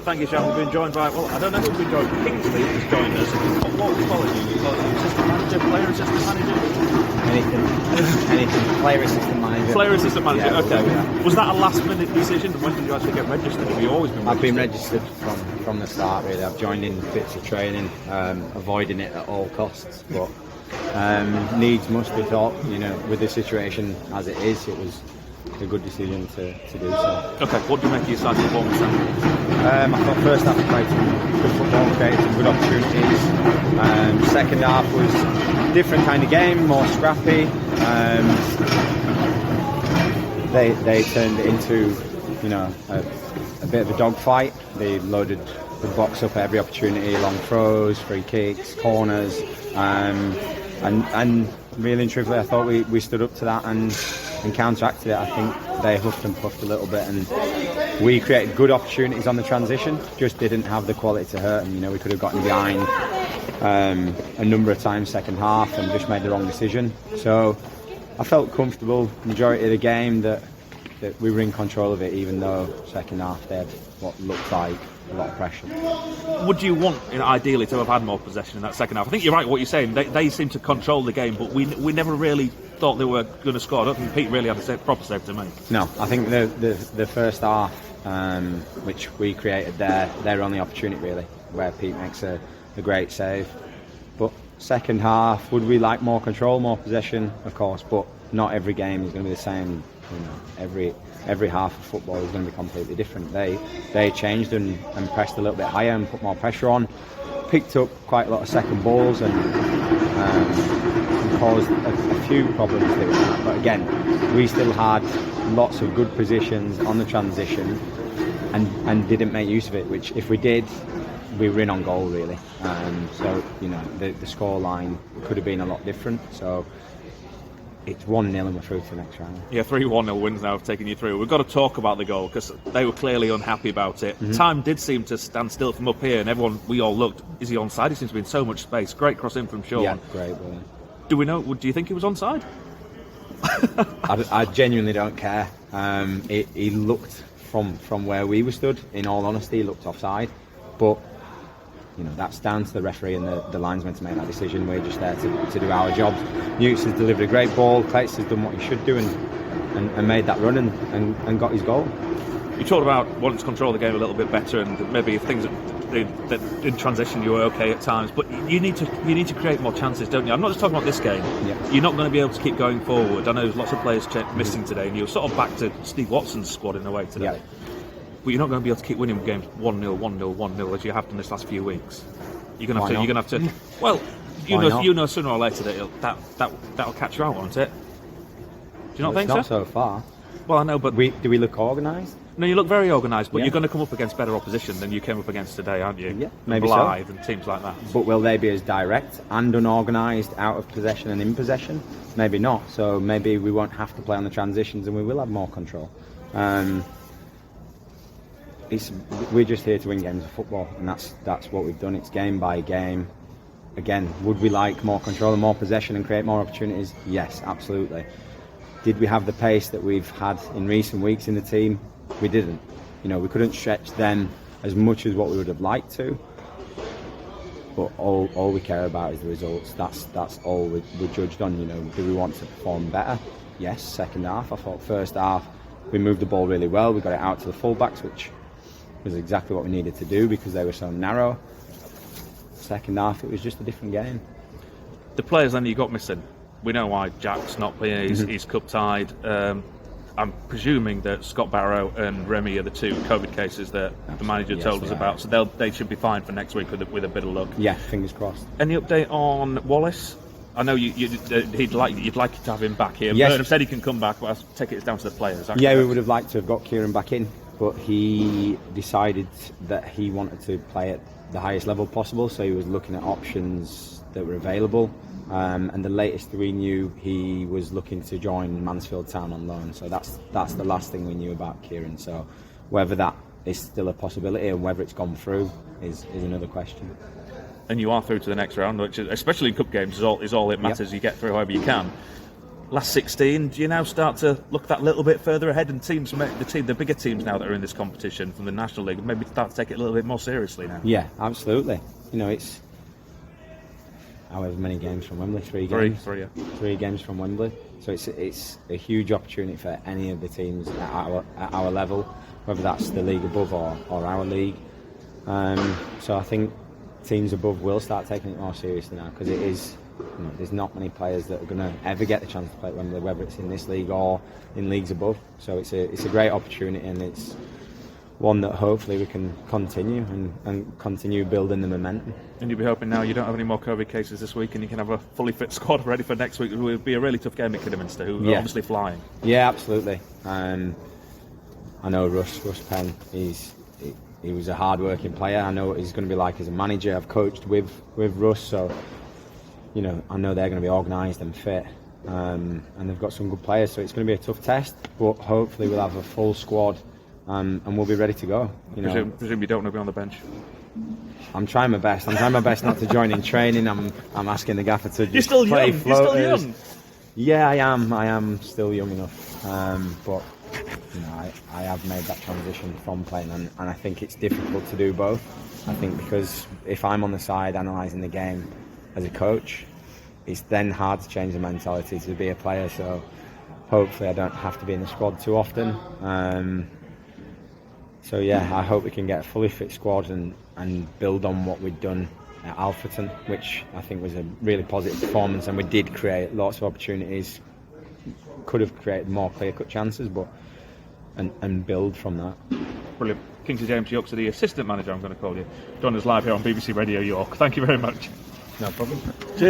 Thank you, Sean. We've been joined by, well, I don't know who's been joined. Kingsley has joined us. What quality have you got? Assistant manager, player assistant manager? Anything. Player assistant manager. Player assistant manager, yeah, okay. Yeah. Was that a last minute decision? When did you actually get registered? Have you always been registered? I've been registered from the start, really. I've joined in bits of training, avoiding it at all costs. But needs must be thought, with the situation as it is, it was a good decision to do so. Okay, what do you make of your side performance then? I thought first half we played some good football, created some good opportunities. Second half was a different kind of game, more scrappy. They turned it into, a bit of a dogfight. They loaded the box up at every opportunity, long throws, free kicks, corners, and really and truthfully, I thought we stood up to that and counteracted it. I think they huffed and puffed a little bit, and we created good opportunities on the transition, just didn't have the quality to hurt them. We could have gotten behind a number of times second half and just made the wrong decision. So I felt comfortable majority of the game that we were in control of it, even though second half they had what looked like a lot of pressure. Would you want, ideally, to have had more possession in that second half? I think you're right what you're saying. They seem to control the game, but we never really thought they were going to score. I don't think Pete really had a proper save to make. No, I think the first half, which we created their only opportunity really, where Pete makes a great save. But second half, would we like more control, more possession? Of course, but not every game is going to be the same. Every half of football is going to be completely different. They changed and pressed a little bit higher and put more pressure on, picked up quite a lot of second balls and caused a few problems there. But again, we still had lots of good positions on the transition and didn't make use of it, which if we did, we were in on goal really. So the score line could have been a lot different. So it's 1-0 and we're through to the next round. Yeah, 3-1-0 wins now have taken you through. We've got to talk about the goal because they were clearly unhappy about it. Mm-hmm. Time did seem to stand still from up here and we all looked, is he onside? He seems to be in so much space. Great cross in from Sean. Yeah, great. Brilliant. Do you think he was onside? I genuinely don't care. He looked from where we were stood, in all honesty, he looked offside. But that's down to the referee and the linesman to make that decision. We're just there to do our jobs. Newts has delivered a great ball. Clates has done what he should do and made that run and got his goal. You talked about wanting to control the game a little bit better, and maybe if things that in transition you were okay at times, but you need to create more chances, don't you? I'm not just talking about this game. Yeah. You're not going to be able to keep going forward. I know there's lots of players missing today, and you're sort of back to Steve Watson's squad in a way today. Yeah. But you're not going to be able to keep winning games 1-0, 1-0, 1-0 as you have done this last few weeks. You're going to have to. Well, you know sooner or later that'll catch you out, won't it? Do you not think so? Not so far. Well, I know, but do we look organised? No, you look very organised, but you're going to come up against better opposition than you came up against today, aren't you? Yeah, maybe Blythe so. And teams like that. But will they be as direct and unorganised out of possession and in possession? Maybe not. So maybe we won't have to play on the transitions and we will have more control. We're just here to win games of football, and that's what we've done. It's game by game. Again, would we like more control and more possession and create more opportunities? Yes, absolutely. Did we have the pace that we've had in recent weeks in the team? We didn't. We couldn't stretch them as much as what we would have liked to. But all we care about is the results. That's all we're judged on. Do we want to perform better? Yes. Second half, I thought first half we moved the ball really well. We got it out to the fullbacks, which was exactly what we needed to do because they were so narrow. Second half, it was just a different game. The players then you got missing. We know why Jack's not playing. He's cup tied. I'm presuming that Scott Barrow and Remy are the two COVID cases that the manager told us about. So they should be fine for next week with a bit of luck. Yeah, fingers crossed. Any update on Wallace? I know you'd like to have him back here. Yes. I've said he can come back, but I take it it's down to the players. Yeah, we would have liked to have got Kieran back in, but he decided that he wanted to play at the highest level possible, so he was looking at options that were available. And the latest we knew, he was looking to join Mansfield Town on loan. So that's the last thing we knew about Kieran. So whether that is still a possibility and whether it's gone through is another question. And you are through to the next round, which is, especially in cup games, is all it matters. Yep. You get through however you can. last 16, do you now start to look that little bit further ahead, and the bigger teams now that are in this competition from the National League, maybe start to take it a little bit more seriously now? Yeah, absolutely. You know, it's however many games from Wembley, 3 games. Three games from Wembley. So it's a huge opportunity for any of the teams at our level, whether that's the league above or our league. So I think teams above will start taking it more seriously now, because it is, you know, there's not many players that are going to ever get the chance to play at Wembley, whether it's in this league or in leagues above. So it's a great opportunity, and it's one that hopefully we can continue and continue building the momentum. And you'll be hoping now you don't have any more COVID cases this week, and you can have a fully fit squad ready for next week. It will be a really tough game at Kidderminster, who are obviously flying. Yeah, absolutely. I know Russ Penn, he was a hard-working player. I know what he's going to be like as a manager. I've coached with Russ, so you know, I know they're going to be organised and fit, and they've got some good players, so it's going to be a tough test, but hopefully we'll have a full squad, and we'll be ready to go. Presume you don't want to be on the bench? I'm trying my best. Not to join in training. I'm asking the gaffer to just You're play young. floaters. You're still young. Yeah, I am still young enough, but you know, I have made that transition from playing, and I think it's difficult to do both. I think because if I'm on the side analysing the game as a coach, it's then hard to change the mentality to be a player. So hopefully I don't have to be in the squad too often. So yeah, I hope we can get a fully fit squad and build on what we've done at Alfreton, which I think was a really positive performance, and we did create lots of opportunities. Could have created more clear-cut chances, but and build from that. Brilliant. Kingsley James York, the assistant manager, I'm going to call you. Join us live here on BBC Radio York. Thank you very much. No problem. Cheers.